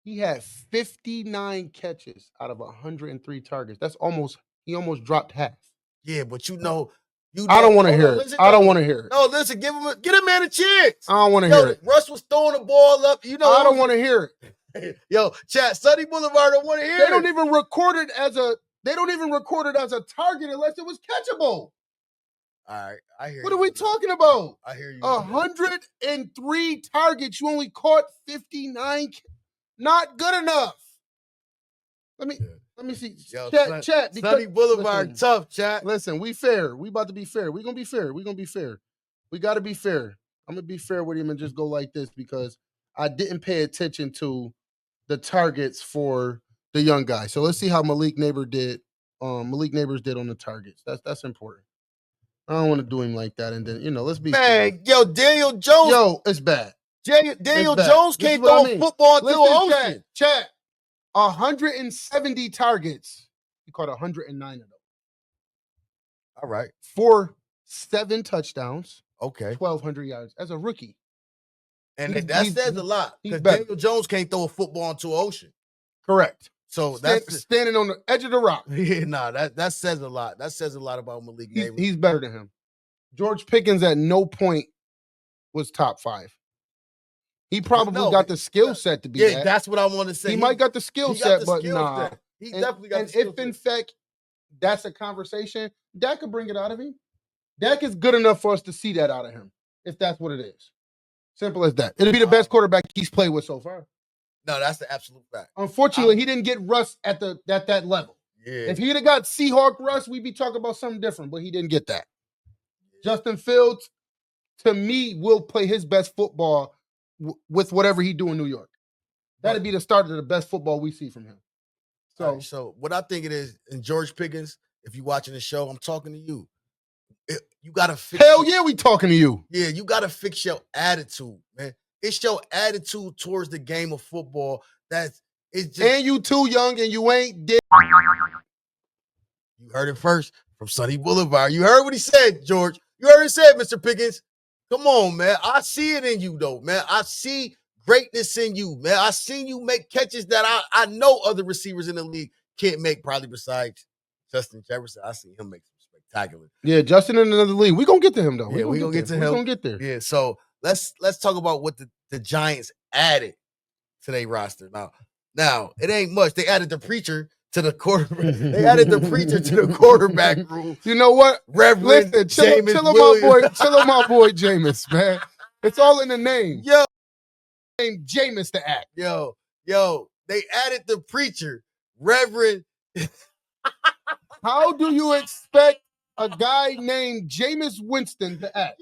he had 59 catches out of 103 targets. He almost dropped half. Yeah, but I don't want to hear it. listen, I don't no. want to hear it. No, listen, get a man a chance. I don't want to hear it. Russ was throwing the ball up. I don't want to hear it. Yo, chat, Sunny Boulevard don't want to hear They it. don't even record it as a target unless it was catchable. All right, I hear you. What are we talking about? I hear you. 103 targets. You only caught 59. Not good enough. Let me see. Yo, Chat. Sunny Boulevard, listen, tough, chat. Listen, we fair. We about to be fair. We're going to be fair. We got to be fair. I'm going to be fair with him and just go like this because I didn't pay attention to the targets for the young guy. So let's see how Malik Neighbors did on the targets. That's important. I don't want to do him like that. And then, let's be fair. Man, yo, Daniel Jones. Yo, it's bad. Daniel It's bad. Jones This is can't what I throw mean. football to the Listen, ocean. chat. 170 targets. He caught 109 of them. All right. For 7 touchdowns, Okay. 1,200 yards as a rookie. And He's- that he's- says a lot he's because better. Daniel Jones can't throw a football into an ocean. Correct. So that's Standing on the edge of the rock. that says a lot. That says a lot about Malik Neighbors. He's better than him. George Pickens at no point was top 5. He probably No, got the skill set to be yeah, that. that's what I want to say. He might got the skill he got set, the but skill nah. set. He definitely got the And skill if in set. fact that's a conversation, Dak could bring it out of him. Dak is good enough for us to see that out of him, if that's what it is. Simple as that. It'll be the best quarterback he's played with so far. No, that's the absolute fact. Unfortunately, he didn't get Russ at that level. Yeah. If he'd have got Seahawk Russ, we'd be talking about something different, but he didn't get that. Justin Fields, to me, will play his best football with whatever he do in New York. That'd be the start of the best football we see from him. So, So what I think it is, and George Pickens, if you're watching the show, I'm talking to you. You gotta fix. hell yeah, we talking to you. Yeah, you gotta fix your attitude, man. It's your attitude towards the game of football it's just. And you too young and you ain't dead. You heard it first from Sunny Boulevard. You heard what he said, George. You heard what he said, Mr. Pickens. Come on, man. I see it in you, though, man. I see greatness in you, man. I seen you make catches that I know other receivers in the league can't make, probably besides Justin Jefferson. I seen him make some spectacular. Yeah, Justin in another league. We gonna get to him though. Yeah, we gonna get to him. We gonna get there. Yeah, so let's talk about what the Giants added to their roster. Now it ain't much. They added the preacher to the quarterback. They added the preacher to the quarterback room. You know what? Reverend Listen, Jameis chill on Williams. my boy Jameis, man. It's all in the name. Yo, Name Jameis to act. yo, they added the preacher, Reverend. How do you expect a guy named Jameis Winston to act?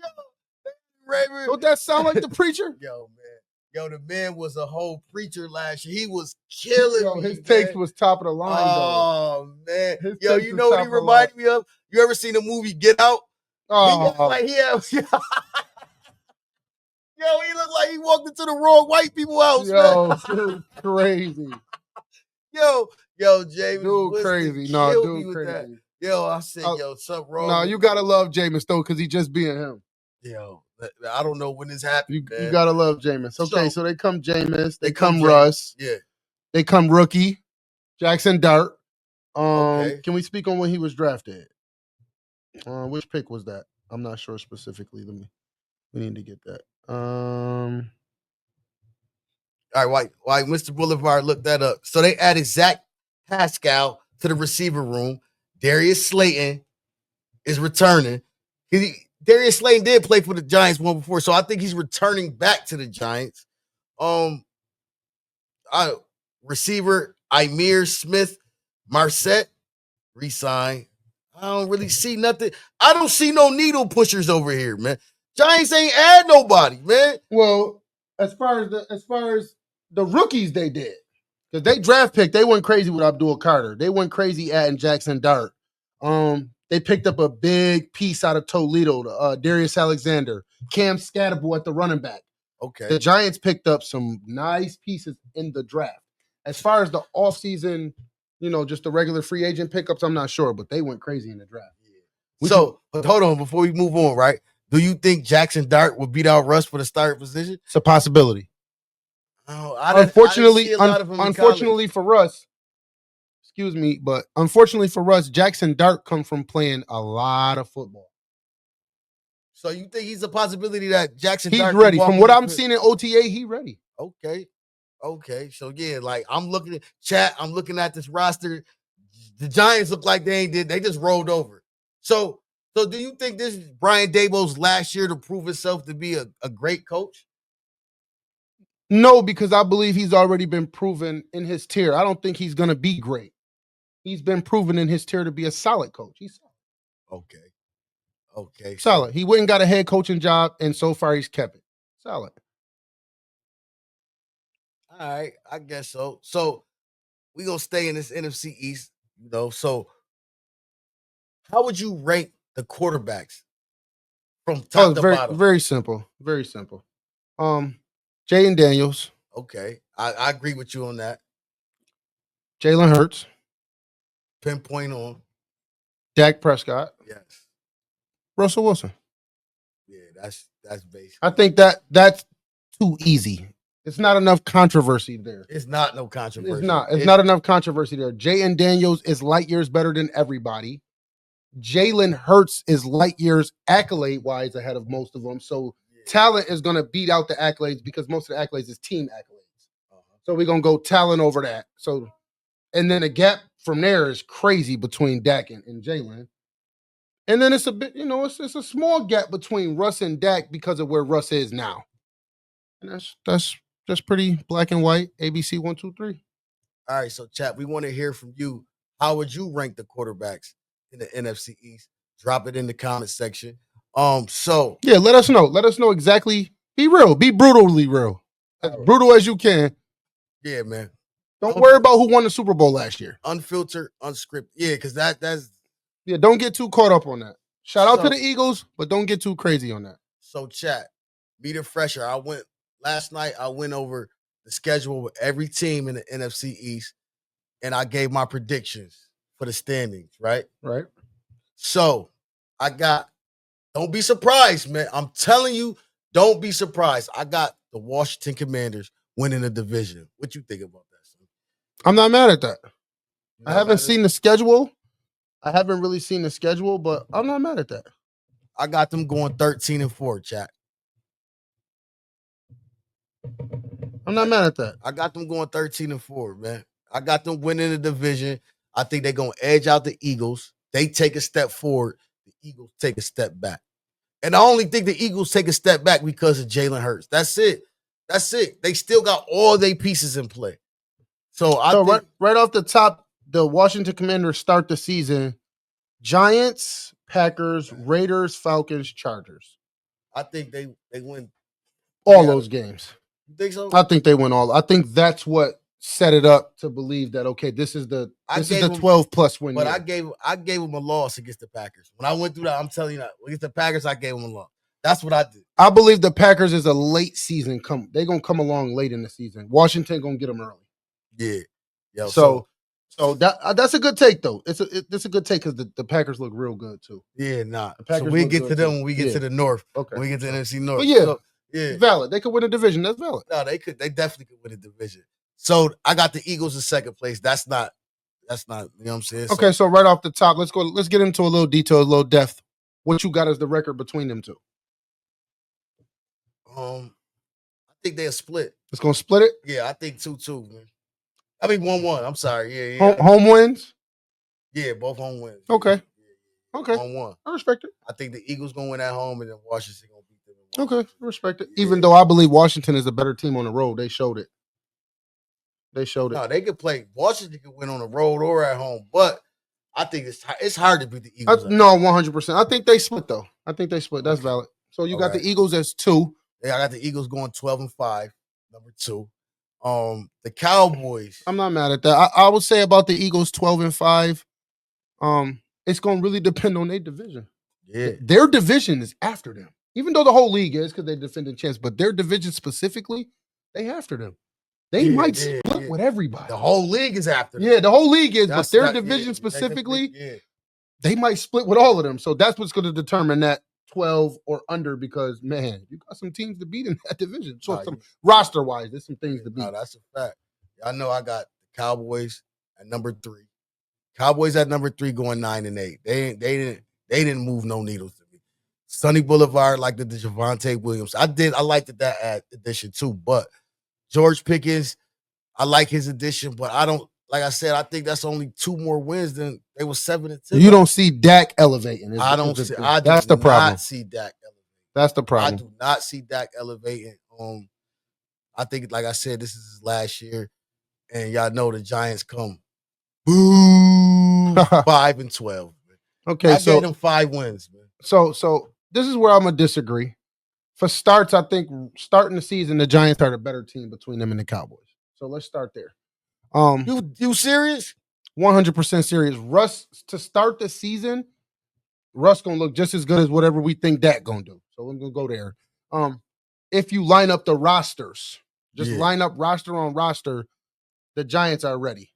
Reverend. Don't that sound like the preacher? Yo, man. Yo, the man was a whole preacher last year. He was killing Yo, me, his man. takes was top of the line, though. Oh, man. His Yo, takes you was know what top he of the reminded me of? You ever seen the movie Get Out? He looked Oh, like he had... Yo, he looked like he walked into the wrong white people house, man. dude, crazy. Yo, James. Dude, Winston crazy. killed No, me dude, with that. crazy. Yo, I said, Oh, yo, something wrong. No, with you me. gotta love Jameis though, because he just being him. Yo, I don't know when this happened. You gotta love Jameis. Okay, so they come Jameis, they come Jameis. Russ, Yeah. they come rookie, Jackson Dart. Okay. Can we speak on when he was drafted? Which pick was that? I'm not sure specifically. We need to get that. All right, why Mr. Boulevard looked that up. So they added Zach Pascal to the receiver room. Darius Slayton is returning. Darius Slayton did play for the Giants one before, so I think he's returning back to the Giants. Receiver Ihmir Smith Marset re-signed. I don't really see nothing. I don't see no needle pushers over here, man. Giants ain't add nobody, man. Well, as far as the rookies, they did because they draft picked. They went crazy with Abdul Carter. They went crazy adding Jackson Dart. They picked up a big piece out of Toledo, Darius Alexander, Cam Scatterbull at the running back. Okay. The Giants picked up some nice pieces in the draft. As far as the offseason, just the regular free agent pickups, I'm not sure, but they went crazy in the draft. But hold on, before we move on, right? Do you think Jackson Dart would beat out Russ for the starting position? It's a possibility. Oh, Unfortunately for Russ, excuse me, but unfortunately for Russ, Jackson Dart come from playing a lot of football. So you think he's a possibility that Jackson He's Dart ready. can walk From on what the I'm field? seeing in OTA, he ready. Okay. So yeah, like I'm looking at chat, I'm looking at this roster. The Giants look like they just rolled over. So do you think this is Brian Daboll's last year to prove himself to be a great coach? No, because I believe he's already been proven in his tier. I don't think he's going to be great. He's been proven in his tier to be a solid coach. He's solid. Okay. Solid. He went and got a head coaching job, and so far he's kept it. Solid. All right, I guess so. So we gonna stay in this NFC East, So how would you rank the quarterbacks from top to very, bottom? very simple. Very simple. Jaden Daniels, Okay, I agree with you on that. Jalen Hurts, Pinpoint on. Dak Prescott, Yes. Russell Wilson. Yeah, that's basic. I think that's too easy. It's not enough controversy there. It's not no controversy. It's not. It's not enough controversy there. Jaden Daniels is light years better than everybody. Jalen Hurts is light years accolade-wise ahead of most of them. So talent is going to beat out the accolades because most of the accolades is team accolades. So we're going to go talent over that. So, and then the gap from there is crazy between Dak and Jalen. And then it's a bit, it's a small gap between Russ and Dak because of where Russ is now. And that's just pretty black and white. ABC 1, 2, 3. All right, so chat, we want to hear from you. How would you rank the quarterbacks in the NFC East? Drop it in the comment section. So yeah, let us know. Let us know exactly. Be real. Be brutally real. As brutal as you can. Yeah, man. Don't worry about who won the Super Bowl last year. Unfiltered, unscripted. Yeah, because that's don't get too caught up on that. Shout out to the Eagles, but don't get too crazy on that. So chat, be the fresher. Last night I went over the schedule with every team in the NFC East, and I gave my predictions for the standings, right? Right. So don't be surprised, man. I'm telling you, don't be surprised. I got the Washington Commanders winning the division. What you think about that, son? I'm not mad at that. I haven't seen the schedule. I haven't really seen the schedule, but I'm not mad at that. I got them going 13-4, chat. I'm not mad at that. I got them going 13-4, man. I got them winning the division. I think they're going to edge out the Eagles. They take a step forward. The Eagles take a step back. And I only think the Eagles take a step back because of Jalen Hurts. That's it. They still got all their pieces in play. So right off the top, the Washington Commanders start the season. Giants, Packers, Raiders, Falcons, Chargers. I think they win all those games. You think so? I think they win all. I think that's what set it up to believe that this is the 12+ win. But year. I gave them a loss against the Packers. When I went through that, I'm telling you that against the Packers, I gave them a loss. That's what I did. I believe the Packers is a late season they're gonna come along late in the season. Washington gonna get them early. Yeah. Yo, so that's a good take though. It's a good take because the Packers look real good too. Yeah, nah. The Packers so we get to them when we get to the North. Okay. When we get to NFC North. But yeah, yeah, valid. They could win a division. That's valid. No, they could. They definitely could win a division. So I got the Eagles in second place. That's not. You know what I'm saying? Okay, so right off the top, let's get into a little detail, a little depth. What you got as the record between them two? I think they'll split. It's gonna split it? Yeah, I think 2-2, man. I mean 1-1. I'm sorry. Yeah. Home wins? Yeah, both home wins. Okay. Yeah. Okay. 1-1. I respect it. I think the Eagles gonna win at home and then Washington gonna beat them. Okay, I respect it. Yeah. Even though I believe Washington is a better team on the road, they showed it. No, they could play. Washington could win on the road or at home, but I think it's hard to beat the Eagles. No, 100%. I think they split though. That's valid. So you All got right. the Eagles as 2. Yeah, I got the Eagles going 12-5, number 2. The Cowboys. I'm not mad at that. I would say about the Eagles 12-5. It's gonna really depend on their division. Yeah. Their division is after them. Even though the whole league is because they're defending champs, but their division specifically, they after them. They Yeah, might yeah, split yeah. with everybody. The whole league is after them. Yeah, the whole league is, That's- but their that- yeah, division that's a big- specifically, yeah. they might split with all of them. So that's what's going to determine that 12 or under because, man, you got some teams to beat in that division. So Nah, roster-wise, there's some things to beat. No, that's a fact. I know I got the Cowboys at number 3. Cowboys at number 3 going 9-8. They didn't move no needles to me. Sunny Boulevard like the Javonte Williams. I liked that addition too, but George Pickens, I like his addition, but I don't, like I said, I think that's only 2 more wins than they were 7-10. You don't see Dak elevating. I don't see. I do That's the problem. not see Dak elevating. That's the I problem. do not see Dak elevating. I think, like I said, this is his last year, and y'all know the Giants come boo 5-12. Okay, I so gave them 5 wins, man. So this is where I'm gonna disagree. For starts, I think starting the season, the Giants are the better team between them and the Cowboys. So let's start there. You serious? 100% serious. Russ to start the season, Russ gonna look just as good as whatever we think Dak gonna do. So I'm gonna go there. If you line up the rosters, line up roster on roster, the Giants are ready.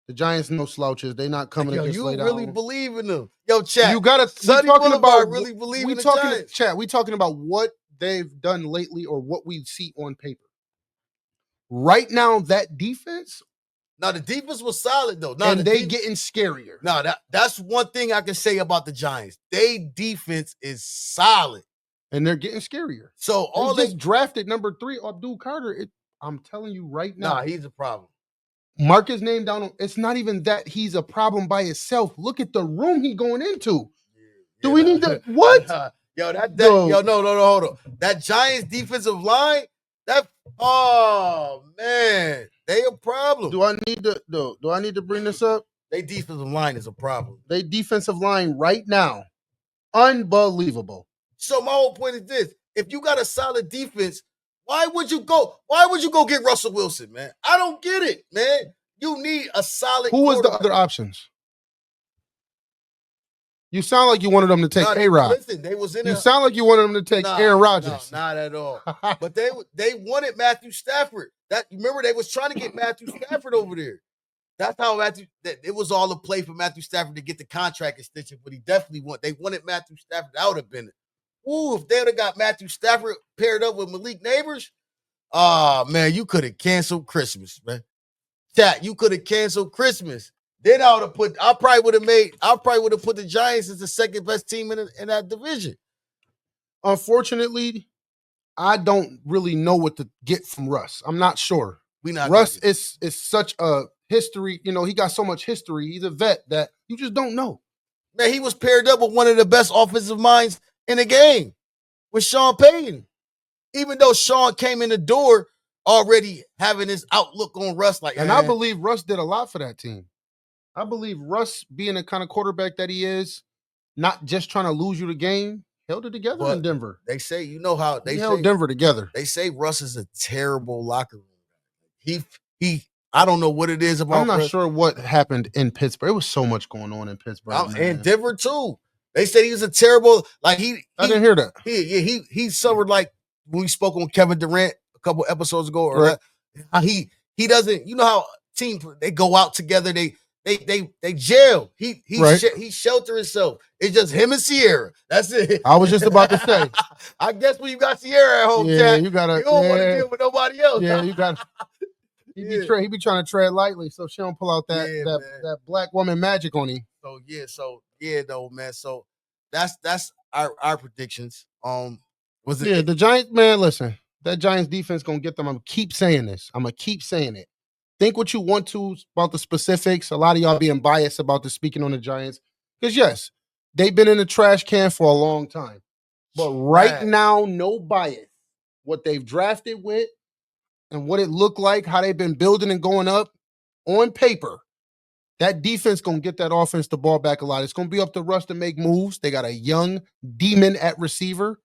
The Giants no slouches. They not coming Yo, against you late really hours. believe in them? Yo, chat. You gotta. Sonny We talking Boulevard about really believe we in the talking Giants. chat. We talking about what they've done lately or what we see on paper. Right now, that defense. Now the defense was solid though. And they getting scarier. No, that's one thing I can say about the Giants. They defense is solid, and they're getting scarier. So all they just drafted number 3, Abdul Carter. I'm telling you right now. Nah, he's a problem. Mark his name down. It's not even that he's a problem by himself. Look at the room he going into. Do we need to what? Yo, no, hold on. That Giants defensive line, oh man, they a problem. Do I need to bring this up? They defensive line is a problem. They defensive line right now, unbelievable. So my whole point is this: if you got a solid defense, why would you go get Russell Wilson, man? I don't get it, man. You need a solid. Who was the other options? You sound like you wanted them to take A-Rod. Listen, they was in. You sound like you wanted them to take Aaron Rodgers. No, not at all. But they wanted Matthew Stafford. Remember they was trying to get Matthew Stafford over there. That's how it was all a play for Matthew Stafford to get the contract extension. But they wanted Matthew Stafford. That would have been it. Ooh, if they would have got Matthew Stafford paired up with Malik Neighbors, man, you could have canceled Christmas, man. Chat, you could have canceled Christmas. Then I probably would have put the Giants as the second best team in that division. Unfortunately, I don't really know what to get from Russ. I'm not sure. Russ is such a history. You know, he got so much history. He's a vet that you just don't know. Man, he was paired up with one of the best offensive minds in the game with Sean Payton. Even though Sean came in the door already having his outlook on Russ, I believe Russ did a lot for that team. I believe Russ, being the kind of quarterback that he is, not just trying to lose you the game, held it together in Denver. They say, you know how they held Denver together. They say Russ is a terrible locker room. I don't know what it is about. I'm not sure what happened in Pittsburgh. It was so much going on in Pittsburgh. And Denver too. They said he was a terrible, I didn't hear that. He suffered like when we spoke on Kevin Durant a couple episodes ago, or right. he doesn't, you know how teams, they go out together, they jail. He shelter himself. It's just him and Sierra. That's it. I was just about to say. I guess when you got Sierra at home, Jack, you don't want to deal with nobody else. Yeah, you got. He be trying to tread lightly, so she don't pull out that black woman magic on him. Though, man. So that's our predictions. The Giants, man? Listen, that Giants defense gonna get them. I'm gonna keep saying this. I'm gonna keep saying it. Think what you want to about the specifics. A lot of y'all being biased about the speaking on the Giants. Because, yes, they've been in the trash can for a long time. But right now, no bias. What they've drafted with and what it looked like, how they've been building and going up, on paper, that defense going to get that offense the ball back a lot. It's going to be up to Russ to make moves. They got a young demon at receiver.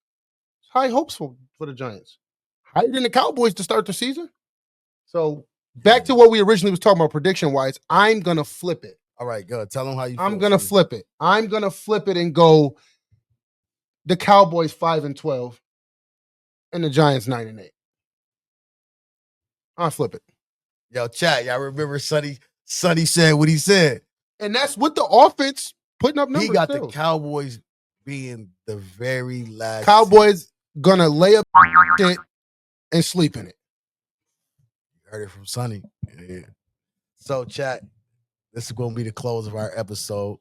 High hopes for the Giants. Higher than the Cowboys to start the season. So back to what we originally was talking about prediction-wise, I'm going to flip it. All right, good. Tell them how you feel. I'm going to flip it. I'm going to flip it and go the Cowboys 5-12 and the Giants 9-8. I'll flip it. Yo, chat, y'all remember Sonny said what he said. And that's with the offense putting up numbers. He got still. the Cowboys being the very last Cowboys going to lay up shit and sleep in it. You heard it from Sonny. Yeah. So, chat, this is going to be the close of our episode.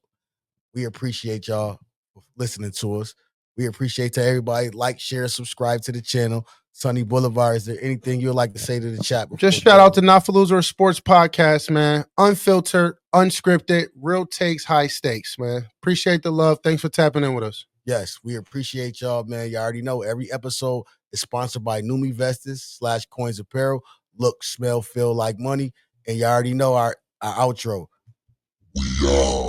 We appreciate y'all for listening to us. We appreciate to everybody. Like, share, subscribe to the channel. Sonny Boulevard, is there anything you'd like to say to the chat? Just shout out to Not For Loser Sports Podcast, man. Unfiltered, unscripted, real takes, high stakes, man. Appreciate the love. Thanks for tapping in with us. Yes, we appreciate y'all, man. You already know every episode is sponsored by Numi Vestas / Coins Apparel. Look, smell, feel like money. And you already know our outro. We out.